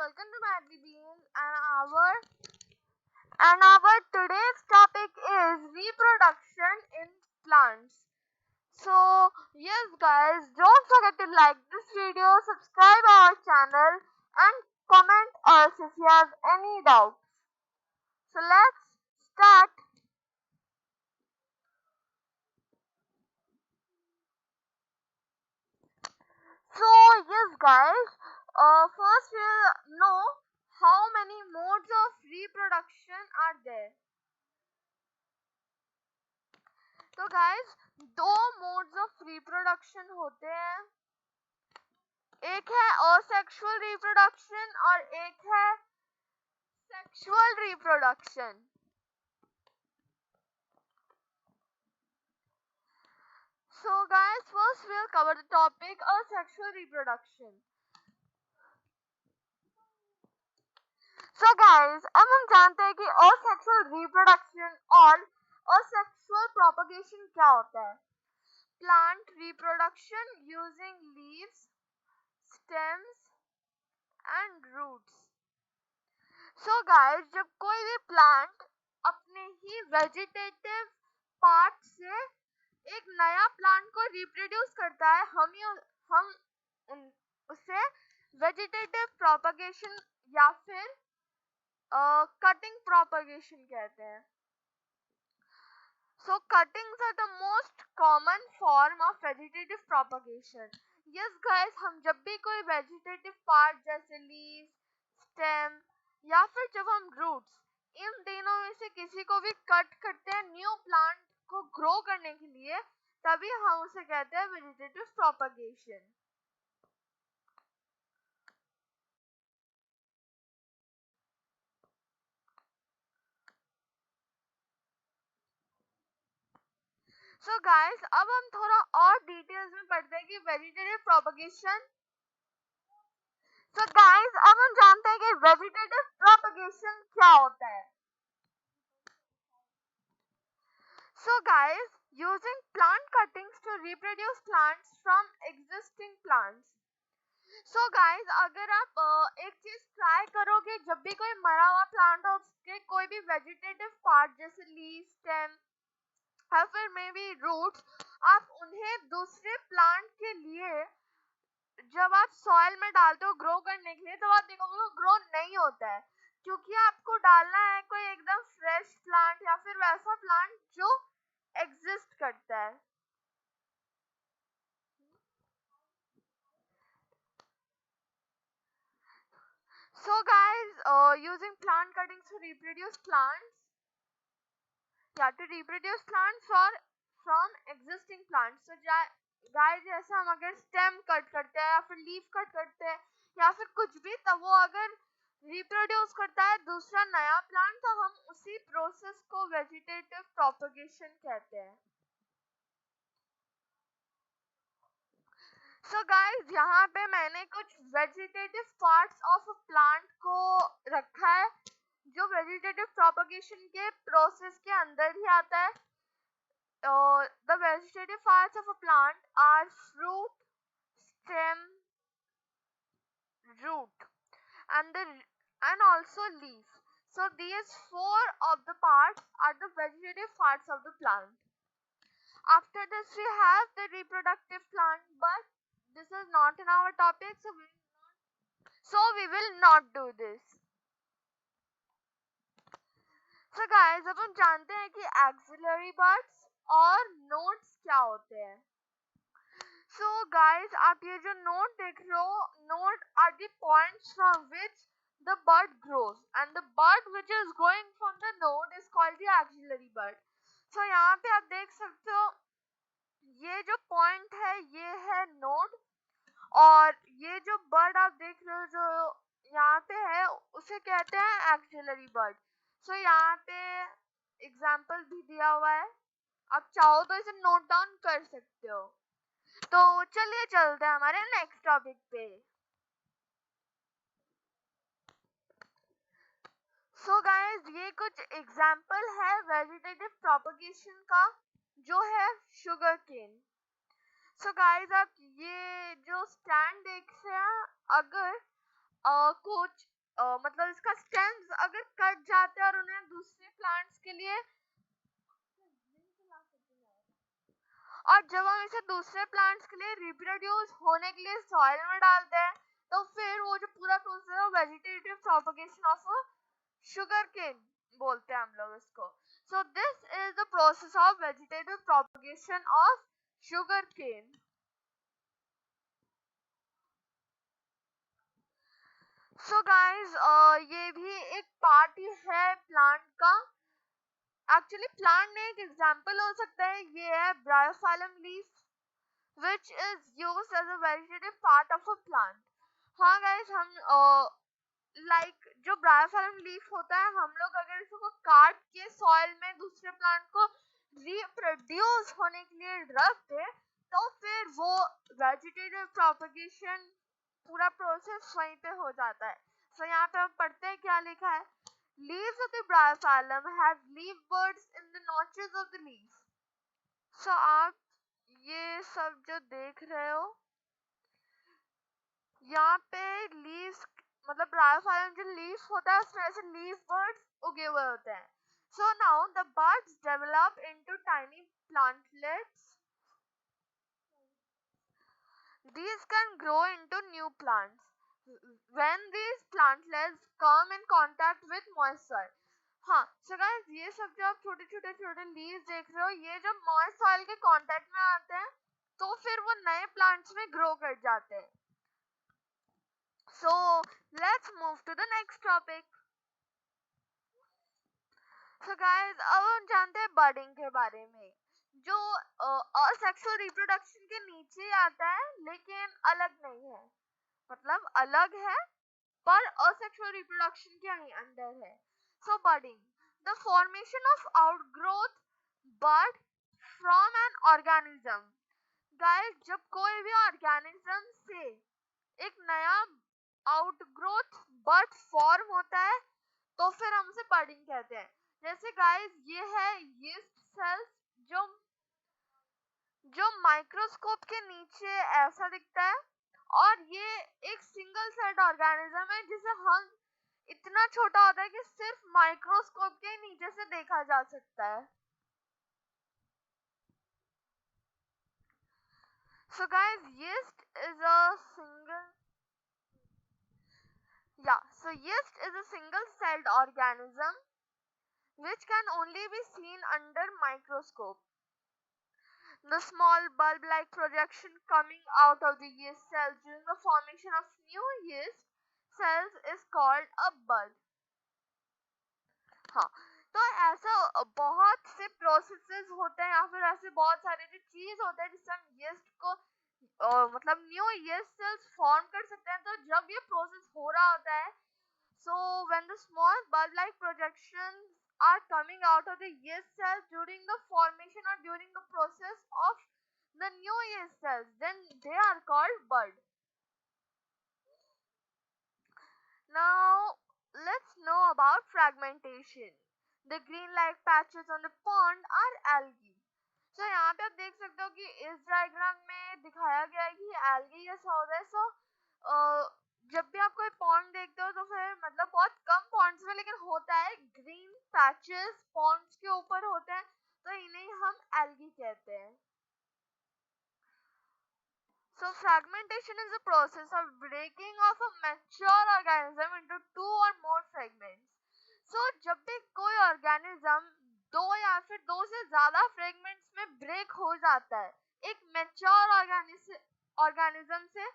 welcome to Madly Bean and our today's topic is reproduction in plants. So yes guys, don't forget to like this video, subscribe our channel and comment us if you have any doubts. So let's start. So yes guys, first we'll know how many modes of reproduction are there. तो guys दो modes of reproduction होते हैं, एक है asexual reproduction और एक है sexual reproduction. So guys, first we'll cover the topic asexual reproduction. So guys, अब हम जानते हैं कि asexual reproduction और asexual propagation क्या होता है. Plant reproduction using leaves, stems and roots. So guys, जब कोई भी प्लांट अपने ही वेजिटेटिव पार्ट से एक नया प्लांट को रिप्रोड्यूस करता है, हम उसे वेजिटेटिव प्रोपगेशन या फिर कटिंग प्रोपगेशन कहते हैं. So cuttings are the most common form of vegetative propagation. Yes guys, हम जब भी कोई वेजिटेटिव पार्ट जैसे लीव्स, स्टेम या फिर जब हम रूट्स, इन तीनों में से किसी को भी कट करते हैं न्यू प्लांट को ग्रो करने के लिए, तभी हम उसे कहते हैं वेजिटेटिव प्रोपगेशन. सो गाइस, अब हम थोड़ा और डिटेल्स में पढ़ते हैं कि वेजिटेटिव प्रोपगेशन. सो गाइस, अब हम जानते हैं कि वेजिटेटिव प्रोपगेशन क्या होता है. So guys, using plant cuttings to reproduce plants from existing plants. So guys, अगर आप एक चीज ट्राई करोगे, जब भी कोई मरा हुआ प्लांट हो उसके कोई भी वेजिटेटिव पार्ट जैसे लीव, स्टेम या फिर मे बी रूट्स, आप उन्हें दूसरे प्लांट के लिए जब आप सॉइल में डालते हो ग्रो करने के लिए, तो आप देखोगे वो ग्रो नहीं होता है, क्योंकि आपको डालना है कोई एकदम फ्रेश प्लांट या फिर वैसा प्लांट जो एग्जिस्ट करता है. So guys, using plant cuttings to reproduce plants, from existing plants. So guys, जैसे हम अगर स्टेम कट करते हैं या फिर लीफ कट करते हैं या फिर कुछ भी, तब वो अगर रिप्रोड्यूस करता है दूसरा नया प्लांट, तो हम उसी प्रोसेस को वेजिटेटिव प्रोपगेशन कहते हैं. सो गाइस, यहाँ पे मैंने कुछ vegetative parts of a plant को रखा है जो वेजिटेटिव प्रोपगेशन के प्रोसेस के अंदर ही आता है. The vegetative parts of a plant are fruit, stem, root, and also leaf. So these four of the parts are the vegetative parts of the plant. After this we have the reproductive plant, but this is not in our topic, so we will not do this. So guys, अब हम जानते हैं कि axillary buds और nodes क्या होते हैं. So guys, आप ये जो node देख रहे हो, node are the points from which the bud grows, and the bud which is growing from the node is called the axillary bud. So यहाँ पे आप देख सकते हो, ये जो पॉइंट है ये है नोड, और ये जो बर्ड आप देख रहे हो जो यहाँ पे है उसे कहते हैं एक्सिलरी बर्ड. सो यहाँ पे एग्जाम्पल भी दिया हुआ है, आप चाहो तो इसे नोट डाउन कर सकते हो. तो चलिए चलते हैं हमारे नेक्स्ट टॉपिक पे. सो गाइस, ये कुछ एग्जाम्पल है वेजिटेटिव प्रोपगेशन का, जो है शुगर केन. सो गाइस, आप ये जो स्टैंड देख रहे हैं, अगर कुछ मतलब इसका स्टेम्स अगर कट जाते हैं और उन्हें दूसरे प्लांट्स के लिए, और जब हम इसे दूसरे प्लांट्स के लिए रिप्रोड्यूस होने के लिए सॉइल में डालते हैं, तो फिर वो जो पूरा प्रोसेस है vegetative propagation of sugar cane बोलते हैं हम लोग इसको. So this is the process of vegetative propagation of sugar cane. So guys ये भी एक पार्ट ही है प्लांट का. एक्चुअली प्लांट में एक एग्जांपल हो सकता है, ये है Bryophyllum leaf which is used as a vegetative part of a plant. हाँ गाइस, हम लाइक जो ब्रायोफाइलम लीफ होता है, हम लोग अगर इसको काट के सॉइल में दूसरे प्लांट को रिप्रोड्यूस होने के लिए रख दे, तो फिर वो वेजिटेटिव प्रोपगेशन पूरा प्रोसेस वहीं पे हो जाता है. सो यहाँ पे हम पढ़ते हैं क्या लिखा है. Leaves of the bryophyllum have leaf buds in the notches of the leaf. So आप ये सब जो देख रहे हो, यहाँ पे लीव्स मतलब ब्रायोफाइलम जो लीफ होता है उसमें ऐसे लीफ बर्ड्स उगे हुए होते हैं. So now the birds develop into tiny plantlets. These can grow into new plants when these plantlets come in contact with moisture. हाँ, so guys, ये सब जो आप छोटे छोटे छोटे लीव्स देख रहे हो, ये जब मॉइस्ट सॉइल के कांटेक्ट में आते हैं तो फिर वो नए प्लांट्स में ग्रो कर जाते हैं. So let's move to the next topic. So guys, अब हम जानते हैं बर्डिंग के बारे में, जो असेक्सुअल रिप्रोडक्शन के नीचे आता है लेकिन अलग नहीं है. मतलब अलग है पर असेक्सुअल रिप्रोडक्शन के ही अंडर है. So budding, the formation of outgrowth bud from an organism. Guys, जब कोई भी ऑर्गेनिज्म से एक नया आउटग्रोथ बर्ड फॉर्म होता है तो फिर हम उसे बर्डिंग कहते हैं. जैसे गाइस, ये है यीस्ट सेल्स जो जो माइक्रोस्कोप के नीचे ऐसा दिखता है, और ये एक सिंगल सेल्ड ऑर्गेनिज्म है जिसे हम इतना छोटा होता है कि सिर्फ माइक्रोस्कोप के नीचे से देखा जा सकता है. So guys, yeast is a single celled organism which can only be seen under microscope. The small bulb-like projection coming out of the yeast cells during the formation of new yeast cells is called a bud. हाँ, तो ऐसा बहुत से processes होते हैं या फिर ऐसे बहुत सारे जो चीज होते हैं जिससे हम यीस्ट को मतलब न्यू यीस्ट सेल्स फॉर्म कर सकते हैं. तो जब ये प्रोसेस हो रहा होता है, so when the small bulb-like projections are coming out of the yeast cells during the formation or during the process of the new yeast cells, then they are called bud. Now let's know about fragmentation. The green-like patches on the pond are algae. So यहाँ पे आप देख सकते हो कि इस diagram में दिखाया गया है कि algae जैसा होता है. So जब भी आप कोई पॉन्ड देखते हो तो फिर मतलब बहुत कम पॉन्ड्स में लेकिन होता है ग्रीन पैचेस पॉन्ड्स के ऊपर होते हैं, तो इन्हें हम एल्गी कहते हैं. So fragmentation is the process of breaking of a mature organism into two or more fragments. So जब भी कोई ऑर्गेनिज्म दो या फिर दो से ज्यादा फ्रेगमेंट्स में ब्रेक हो जाता है एक मैच्योर ऑर्गेनिज्म से,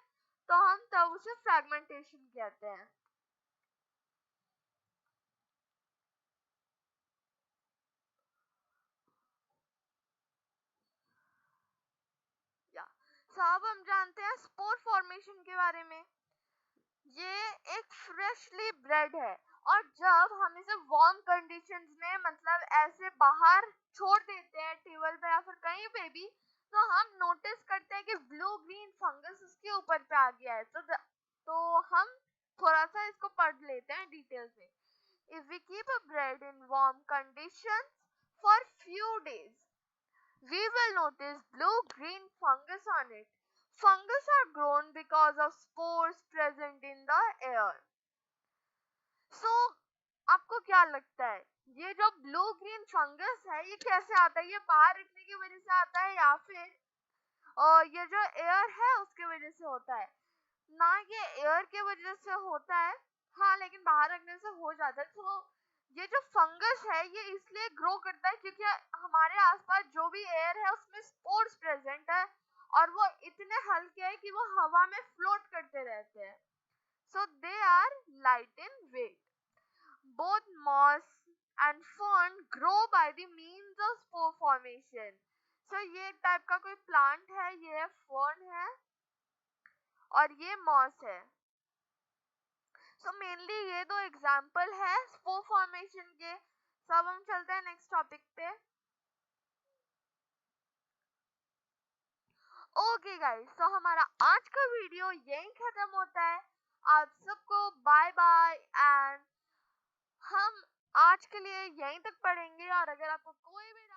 तो हम तब उसे फ्रैगमेंटेशन कहते हैं. या अब हम जानते हैं स्पोर फॉर्मेशन के बारे में. ये एक फ्रेशली ब्रेड है, और जब हम इसे वार्म कंडीशंस में मतलब ऐसे बाहर छोड़ देते हैं टेबल पे या फिर कहीं पे भी, तो हम नोटिस करते हैं कि ब्लू ग्रीन फंगस उसके ऊपर पे आ गया है. तो हम थोड़ा सा इसको पढ़ लेते हैं डिटेल में. If we keep a bread in warm conditions for few days, we will notice blue-green fungus on it. Fungus are grown because of spores present in the air. सो आपको क्या लगता है ये जो ब्लू ग्रीन फंगस है ये कैसे आता है? ये बाहर रखने की वजह से आता है या फिर ये जो एयर है उसके वजह से होता है? ना ये एयर के वजह से होता है, हाँ, लेकिन बाहर रखने से हो जाता है। तो ये जो फंगस है ये इसलिए ग्रो करता है क्योंकि हमारे आसपास जो भी एयर है उसमें स्पोर्स प्रेजेंट है और वो इतने हल्के हैं कि वो हवा में फ्लोट करते रहते हैं। So they are light in weight. Both moss and fern grow by the means of spore formation. So ये एक टाइप का कोई प्लांट है, ये फर्न है और ये मॉस है। सो मेनली ये दो एग्जाम्पल है स्पोर फॉर्मेशन के। सब हम चलते हैं नेक्स्ट टॉपिक पे। ओके गाइस, तो हमारा आज का वीडियो यहीं खत्म होता है। आप सबको बाय बाय एंड हम आज के लिए यहीं तक पढ़ेंगे और अगर आपको कोई भी